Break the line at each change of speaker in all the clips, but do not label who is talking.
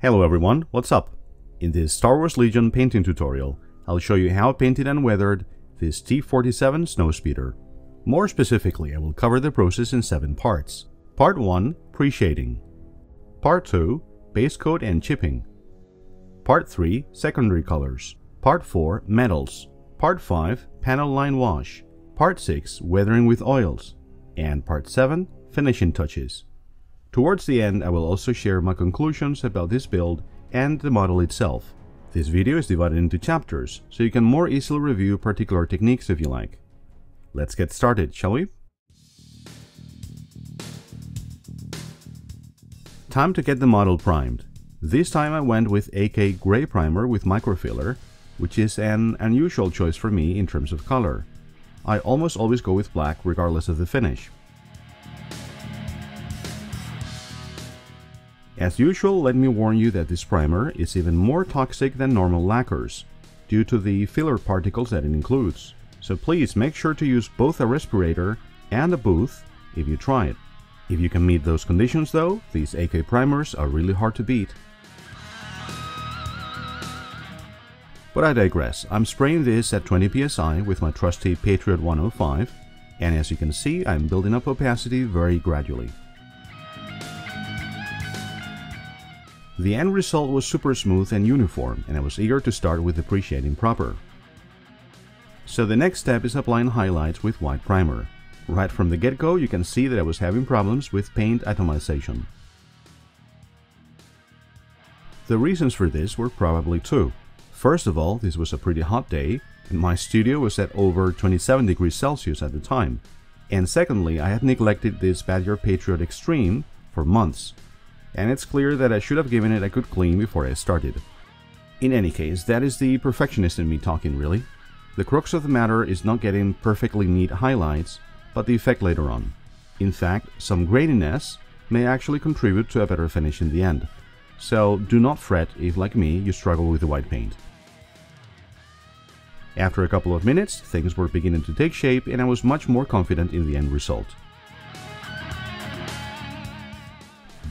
Hello everyone, what's up? In this Star Wars Legion painting tutorial, I'll show you how I painted and weathered this T-47 Snowspeeder. More specifically, I will cover the process in 7 parts. Part 1, pre-shading. Part 2, base coat and chipping. Part 3, secondary colors. Part 4, metals. Part 5, panel line wash. Part 6, weathering with oils. And Part 7, finishing touches. Towards the end, I will also share my conclusions about this build and the model itself. This video is divided into chapters, so you can more easily review particular techniques if you like. Let's get started, shall we? Time to get the model primed. This time I went with AK Gray Primer with Microfiller, which is an unusual choice for me in terms of color. I almost always go with black regardless of the finish. As usual, let me warn you that this primer is even more toxic than normal lacquers, due to the filler particles that it includes. So please make sure to use both a respirator and a booth if you try it. If you can meet those conditions though, these AK primers are really hard to beat. But I digress. I'm spraying this at 20 psi with my trusty Patriot 105, and as you can see, I'm building up opacity very gradually. The end result was super smooth and uniform, and I was eager to start with the pre-shading proper. So the next step is applying highlights with white primer. Right from the get-go, you can see that I was having problems with paint atomization. The reasons for this were probably two. First of all, this was a pretty hot day, and my studio was at over 27 degrees Celsius at the time. And secondly, I had neglected this Badger Patriot Xtreme for months. And it's clear that I should have given it a good clean before I started. In any case, that is the perfectionist in me talking, really. The crux of the matter is not getting perfectly neat highlights, but the effect later on. In fact, some graininess may actually contribute to a better finish in the end. So do not fret if, like me, you struggle with the white paint. After a couple of minutes, things were beginning to take shape and I was much more confident in the end result.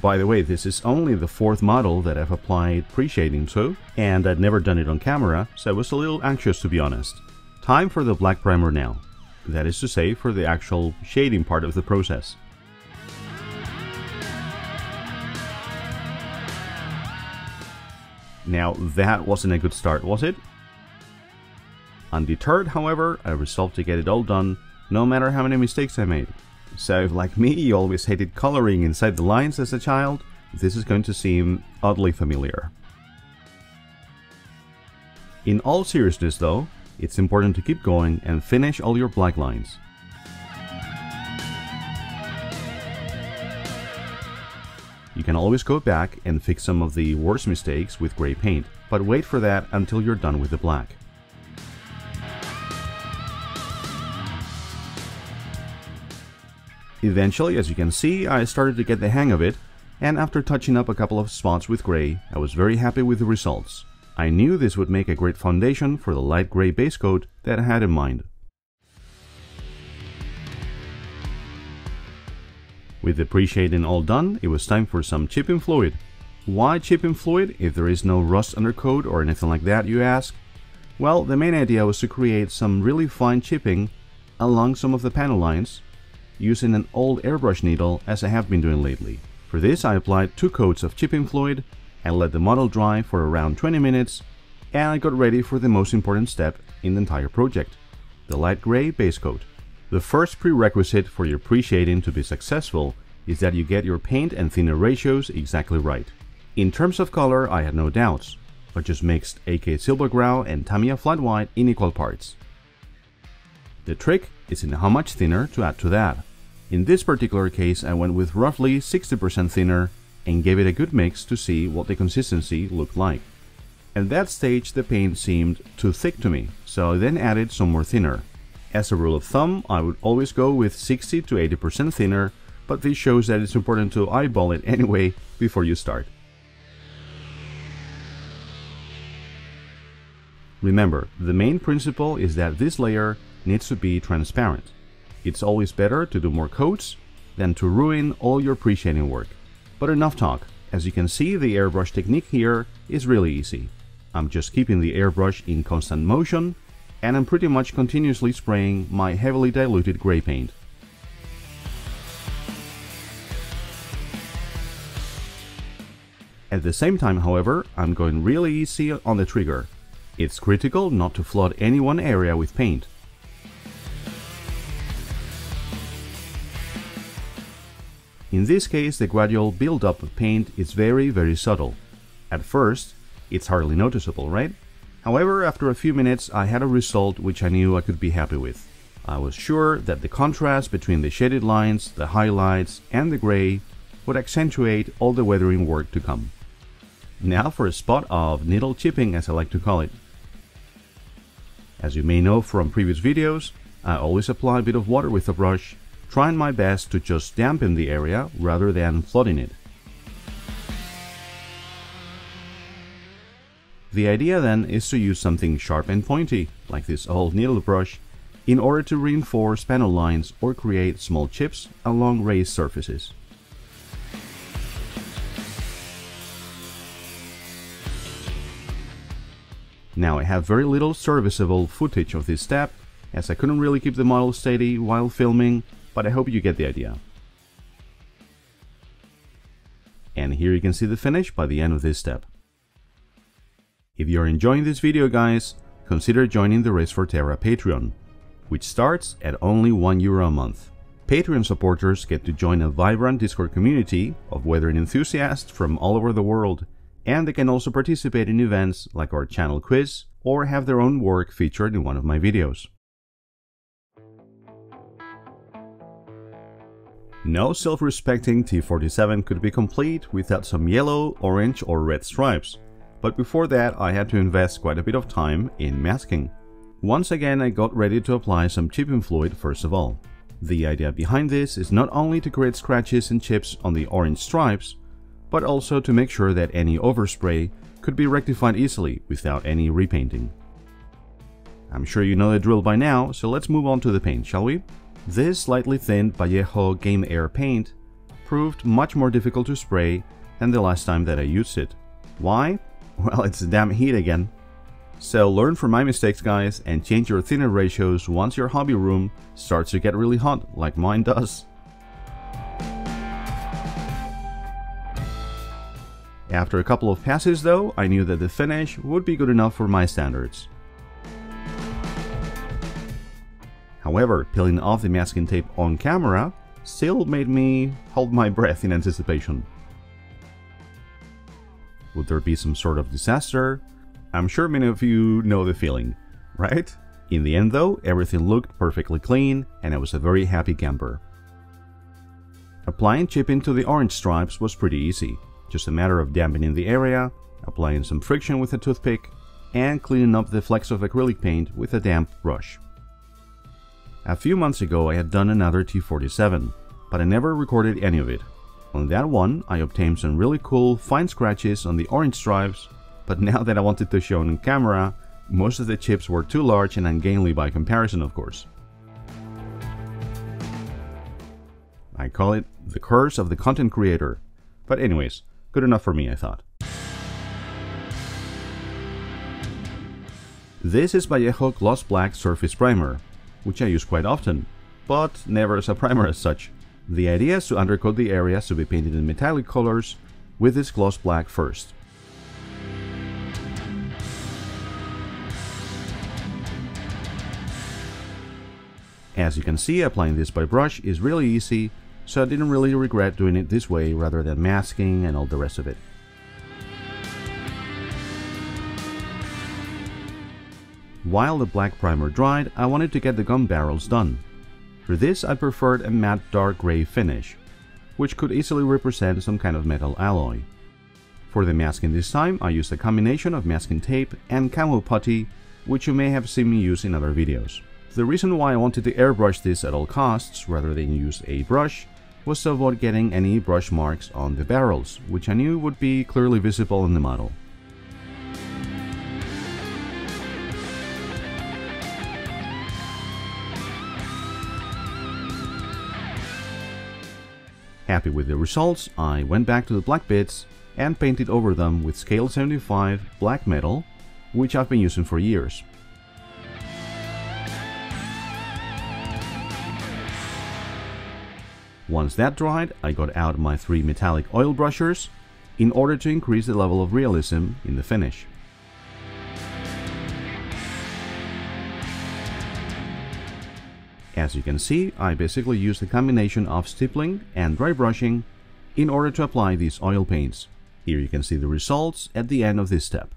By the way, this is only the 4th model that I've applied pre-shading to, and I'd never done it on camera, so I was a little anxious to be honest. Time for the black primer now. That is to say, for the actual shading part of the process. Now that wasn't a good start, was it? Undeterred, however, I resolved to get it all done, no matter how many mistakes I made. So if, like me, you always hated coloring inside the lines as a child, this is going to seem oddly familiar. In all seriousness though, it's important to keep going and finish all your black lines. You can always go back and fix some of the worst mistakes with gray paint, but wait for that until you're done with the black. Eventually, as you can see, I started to get the hang of it, and after touching up a couple of spots with gray, I was very happy with the results. I knew this would make a great foundation for the light gray base coat that I had in mind. With the pre-shading all done, it was time for some chipping fluid. Why chipping fluid if there is no rust undercoat or anything like that, you ask? Well, the main idea was to create some really fine chipping along some of the panel lines, using an old airbrush needle as I have been doing lately. For this I applied 2 coats of chipping fluid and let the model dry for around 20 minutes, and I got ready for the most important step in the entire project, the light gray base coat. The first prerequisite for your pre-shading to be successful is that you get your paint and thinner ratios exactly right. In terms of color I had no doubts, but just mixed AK Silbergrau and Tamiya flat white in equal parts. The trick is in how much thinner to add to that. In this particular case I went with roughly 60% thinner and gave it a good mix to see what the consistency looked like. At that stage the paint seemed too thick to me, so I then added some more thinner. As a rule of thumb, I would always go with 60 to 80% thinner, but this shows that it's important to eyeball it anyway before you start. Remember, the main principle is that this layer needs to be transparent. It's always better to do more coats than to ruin all your pre-shading work. But enough talk, As you can see, the airbrush technique here is really easy. I'm just keeping the airbrush in constant motion, and I'm pretty much continuously spraying my heavily diluted gray paint. At the same time, however, I'm going really easy on the trigger. It's critical not to flood any one area with paint. In this case, the gradual build-up of paint is very subtle. At first, it's hardly noticeable, right? However, after a few minutes, I had a result which I knew I could be happy with. I was sure that the contrast between the shaded lines, the highlights, and the gray would accentuate all the weathering work to come. Now for a spot of needle chipping, as I like to call it. As you may know from previous videos, I always apply a bit of water with the brush, trying my best to just dampen the area rather than flooding it. The idea then is to use something sharp and pointy, like this old needle brush, in order to reinforce panel lines or create small chips along raised surfaces. Now I have very little serviceable footage of this step, as I couldn't really keep the model steady while filming, but I hope you get the idea. And here you can see the finish by the end of this step. If you're enjoying this video, guys, consider joining the Race for Terra Patreon, which starts at only €1 a month. Patreon supporters get to join a vibrant Discord community of weathering enthusiasts from all over the world, and they can also participate in events like our channel quiz or have their own work featured in one of my videos. No self-respecting T-47 could be complete without some yellow, orange or red stripes, but before that I had to invest quite a bit of time in masking. Once again, I got ready to apply some chipping fluid first of all. The idea behind this is not only to create scratches and chips on the orange stripes, but also to make sure that any overspray could be rectified easily without any repainting. I'm sure you know the drill by now, so let's move on to the paint, shall we? This slightly thinned Vallejo Game Air paint proved much more difficult to spray than the last time that I used it. Why? Well, it's the damn heat again. So learn from my mistakes, guys, and change your thinner ratios once your hobby room starts to get really hot, like mine does. After a couple of passes though, I knew that the finish would be good enough for my standards. However, peeling off the masking tape on camera still made me hold my breath in anticipation. Would there be some sort of disaster? I'm sure many of you know the feeling, right? In the end though, everything looked perfectly clean and I was a very happy camper. Applying chipping to the orange stripes was pretty easy. Just a matter of dampening the area, applying some friction with a toothpick, and cleaning up the flecks of acrylic paint with a damp brush. A few months ago I had done another T-47, but I never recorded any of it. On that one, I obtained some really cool fine scratches on the orange stripes, but now that I wanted to show on camera, most of the chips were too large and ungainly by comparison, of course. I call it the curse of the content creator. But anyways, good enough for me, I thought. This is Vallejo Gloss Black Surface Primer, which I use quite often, but never as a primer as such. The idea is to undercoat the areas to be painted in metallic colors with this gloss black first. As you can see, applying this by brush is really easy, so I didn't really regret doing it this way rather than masking and all the rest of it. While the black primer dried, I wanted to get the gun barrels done. For this, I preferred a matte dark gray finish, which could easily represent some kind of metal alloy. For the masking this time, I used a combination of masking tape and camo putty, which you may have seen me use in other videos. The reason why I wanted to airbrush this at all costs rather than use a brush was to avoid getting any brush marks on the barrels, which I knew would be clearly visible in the model. Happy with the results, I went back to the black bits and painted over them with scale 75 black metal, which I've been using for years. Once that dried, I got out my 3 metallic oil brushers in order to increase the level of realism in the finish. As you can see, I basically used a combination of stippling and dry brushing in order to apply these oil paints. Here you can see the results at the end of this step.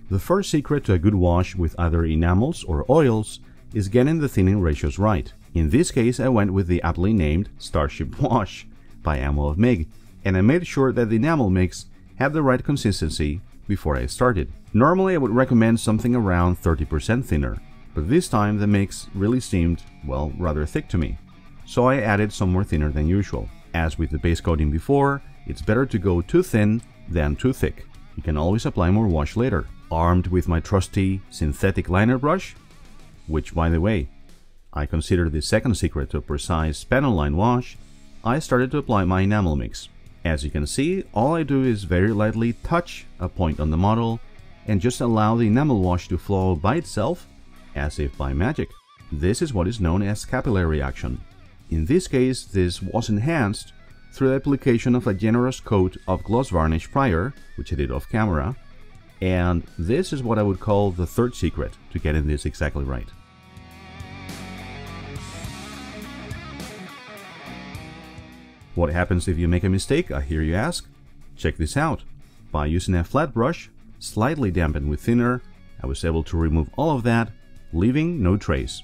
The first secret to a good wash with either enamels or oils is getting the thinning ratios right. In this case, I went with the aptly named Starship Wash by Ammo of MIG, and I made sure that the enamel mix had the right consistency before I started. Normally I would recommend something around 30% thinner, but this time the mix really seemed, well, rather thick to me. So I added some more thinner than usual. As with the base coating before, it's better to go too thin than too thick. You can always apply more wash later. Armed with my trusty synthetic liner brush, which by the way, I consider the second secret to a precise panel line wash, I started to apply my enamel mix. As you can see, all I do is very lightly touch a point on the model and just allow the enamel wash to flow by itself, as if by magic. This is what is known as capillary action. In this case, this was enhanced through the application of a generous coat of gloss varnish prior, which I did off camera, and this is what I would call the third secret to getting this exactly right. What happens if you make a mistake, I hear you ask? Check this out. By using a flat brush, slightly dampened with thinner, I was able to remove all of that, leaving no trace.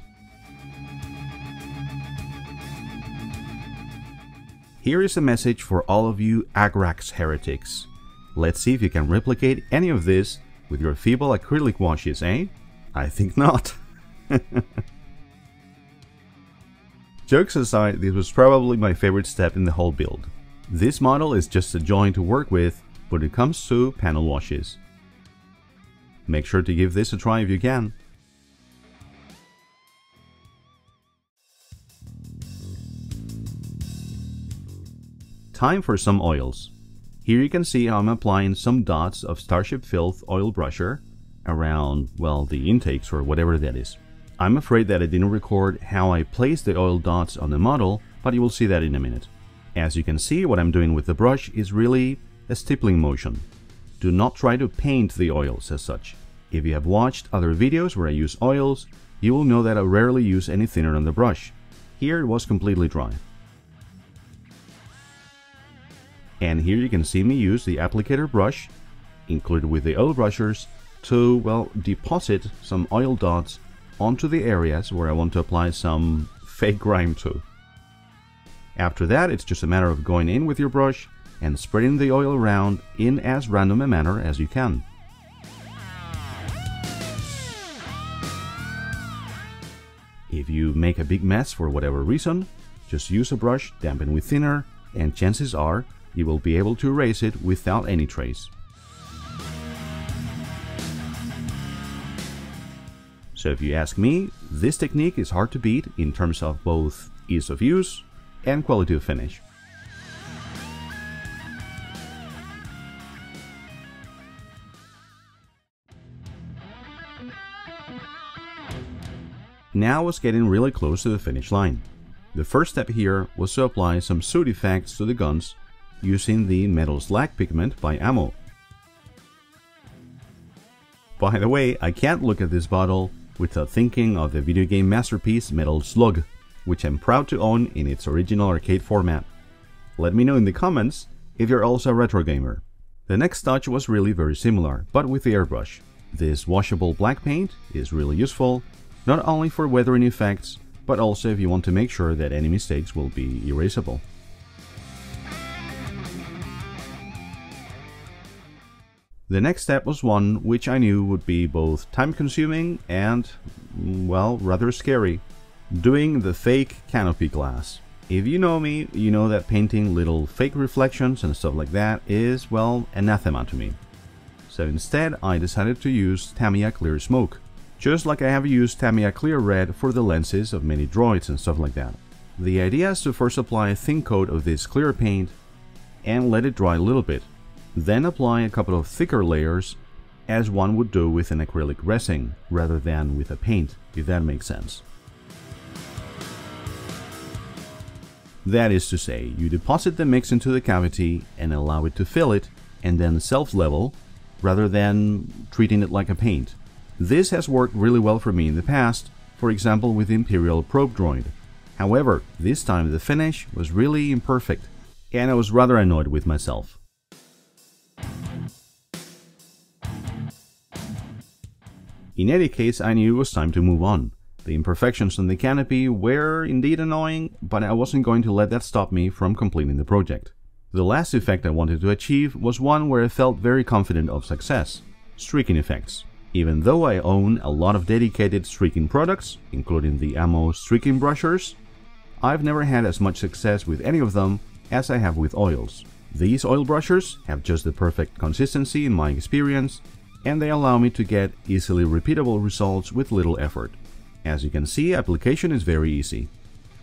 Here is a message for all of you Agrax heretics. Let's see if you can replicate any of this with your feeble acrylic washes, eh? I think not. Jokes aside, this was probably my favorite step in the whole build. This model is just a joy to work with when it comes to panel washes. Make sure to give this a try if you can. Time for some oils. Here you can see how I'm applying some dots of Starship Filth Oilbrusher around, well, the intakes or whatever that is. I'm afraid that I didn't record how I placed the oil dots on the model, but you will see that in a minute. As you can see, what I'm doing with the brush is really a stippling motion. Do not try to paint the oils as such. If you have watched other videos where I use oils, you will know that I rarely use any thinner on the brush. Here it was completely dry. And here you can see me use the applicator brush, included with the Oilbrushers, to, well, deposit some oil dots onto the areas where I want to apply some fake grime to. After that, it's just a matter of going in with your brush and spreading the oil around in as random a manner as you can. If you make a big mess for whatever reason, just use a brush dampened with thinner, and chances are you will be able to erase it without any trace. So if you ask me, this technique is hard to beat in terms of both ease of use and quality of finish. Now I was getting really close to the finish line. The first step here was to apply some soot effects to the guns using the metal slag pigment by Ammo. By the way, I can't look at this bottle without thinking of the video game masterpiece Metal Slug, which I'm proud to own in its original arcade format. Let me know in the comments if you're also a retro gamer. The next touch was really very similar, but with the airbrush. This washable black paint is really useful, not only for weathering effects, but also if you want to make sure that any mistakes will be erasable. The next step was one which I knew would be both time-consuming and, well, rather scary. Doing the fake canopy glass. If you know me, you know that painting little fake reflections and stuff like that is, well, anathema to me. So instead, I decided to use Tamiya Clear Smoke. Just like I have used Tamiya Clear Red for the lenses of many droids and stuff like that. The idea is to first apply a thin coat of this clear paint and let it dry a little bit. Then apply a couple of thicker layers as one would do with an acrylic resin rather than with a paint, if that makes sense. That is to say, you deposit the mix into the cavity and allow it to fill it and then self-level rather than treating it like a paint. This has worked really well for me in the past, for example with the Imperial probe droid. However, this time the finish was really imperfect and I was rather annoyed with myself. In any case, I knew it was time to move on. The imperfections on the canopy were indeed annoying, but I wasn't going to let that stop me from completing the project. The last effect I wanted to achieve was one where I felt very confident of success: streaking effects. Even though I own a lot of dedicated streaking products, including the ammo streaking brushers, I've never had as much success with any of them as I have with oils. These oil brushers have just the perfect consistency in my experience, and they allow me to get easily repeatable results with little effort. As you can see, application is very easy.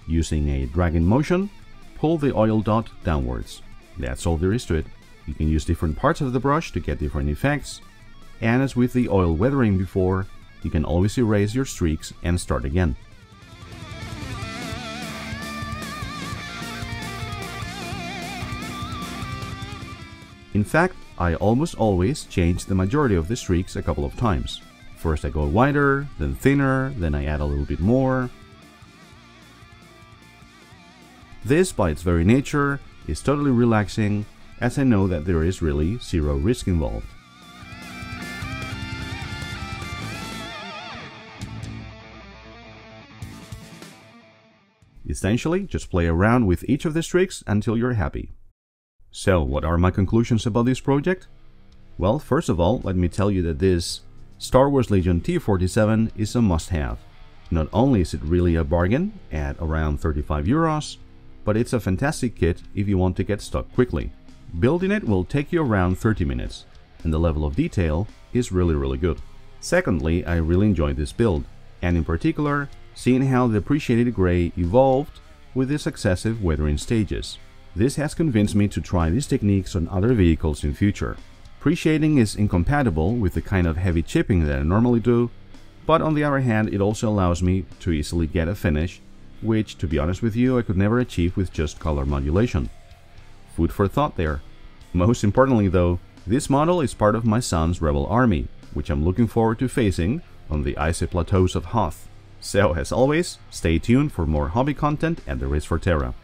Using a dragging motion, pull the oil dot downwards. That's all there is to it. You can use different parts of the brush to get different effects, and as with the oil weathering before, you can always erase your streaks and start again. In fact, I almost always change the majority of the streaks a couple of times. First I go wider, then thinner, then I add a little bit more. This, by its very nature, is totally relaxing, as I know that there is really zero risk involved. Essentially, just play around with each of the streaks until you're happy. So, what are my conclusions about this project? Well, first of all, let me tell you that this Star Wars Legion T-47 is a must-have. Not only is it really a bargain at around 35 euros, but it's a fantastic kit if you want to get stuck quickly. Building it will take you around 30 minutes, and the level of detail is really good. Secondly, I really enjoyed this build, and in particular, seeing how the appreciated gray evolved with its successive weathering stages. This has convinced me to try these techniques on other vehicles in future. Pre-shading is incompatible with the kind of heavy chipping that I normally do, but on the other hand it also allows me to easily get a finish, which, to be honest with you, I could never achieve with just color modulation. Food for thought there. Most importantly though, this model is part of my son's rebel army, which I'm looking forward to facing on the icy plateaus of Hoth. So as always, stay tuned for more hobby content at the Race for Terra.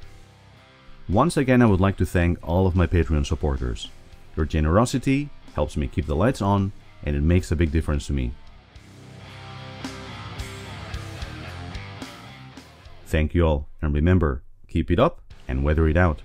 Once again, I would like to thank all of my Patreon supporters. Your generosity helps me keep the lights on, and it makes a big difference to me. Thank you all, and remember, keep it up and weather it out.